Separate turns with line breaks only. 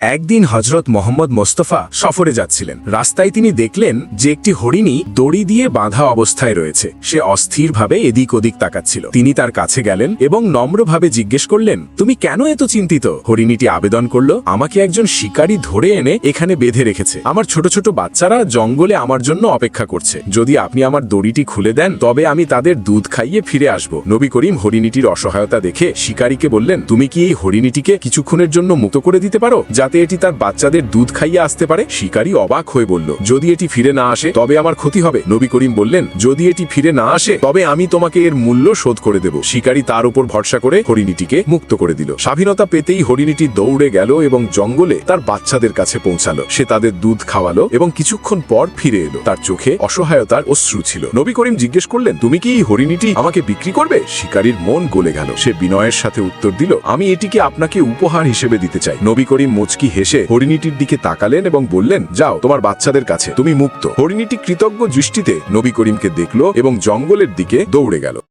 একদিন হযরত মোহাম্মদ মোস্তফা সফরে যাচ্ছিলেন। রাস্তায় তিনি দেখলেন যে একটি হরিণী দড়ি দিয়ে বাঁধা অবস্থায় রয়েছে। সে অস্থিরভাবে এদিক ওদিক তাকাচ্ছিল। তিনি তার কাছে গেলেন এবং নম্রভাবে জিজ্ঞেস করলেন, তুমি কেন এত চিন্তিত? হরিণীটি আবেদন করল, আমাকে একজন শিকারী ধরে এনে এখানে বেঁধে রেখেছে। আমার ছোট ছোট বাচ্চারা জঙ্গলে আমার জন্য অপেক্ষা করছে। যদি আপনি আমার দড়িটি খুলে দেন তবে আমি তাদের দুধ খাইয়ে ফিরে আসব। নবী করিম হরিণীটির অসহায়তা দেখে শিকারীকে বললেন, তুমি কি এই হরিণীটিকে কিছুক্ষণের জন্য মুক্ত করে দিতে পারো, যাতে এটি তার বাচ্চাদের দুধ খাইয়ে আসতে পারে? শিকারী অবাক হয়ে বলল, যদি এটি ফিরে না আসে তবে আমার ক্ষতি হবে। নবী করিম বললেন, যদি এটি ফিরে না আসে তবে আমি তোমাকে এর মূল্য শোধ করে দেব। শিকারী তার উপর ভরসা করে হরিণীটিকে মুক্ত করে দিল। স্বাধীনতা পেতেই হরিণীটি দৌড়ে গেল এবং জঙ্গলে তার বাচ্চাদের কাছে পৌঁছালো। সে তাদের দুধ খাওয়ালো এবং কিছুক্ষণ পর ফিরে এলো। তার চোখে অসহায়তার অশ্রু ছিল। নবী করিম জিজ্ঞেস করলেন, তুমি কি এই হরিণীটি আমাকে বিক্রি করবে? শিকারীর মন গলে গেল। সে বিনয়ের সাথে উত্তর দিল, আমি এটিকে আপনাকে উপহার হিসেবে দিতে চাই। নবী করিম মুচকি হেসে হরিণীটির দিকে তাকালেন এবং বললেন, যাও, তোমার বাচ্চাদের কাছে, তুমি মুক্ত। হরিণীটি কৃতজ্ঞ দৃষ্টিতে নবী করিমকে দেখল এবং জঙ্গলের দিকে দৌড়ে গেল।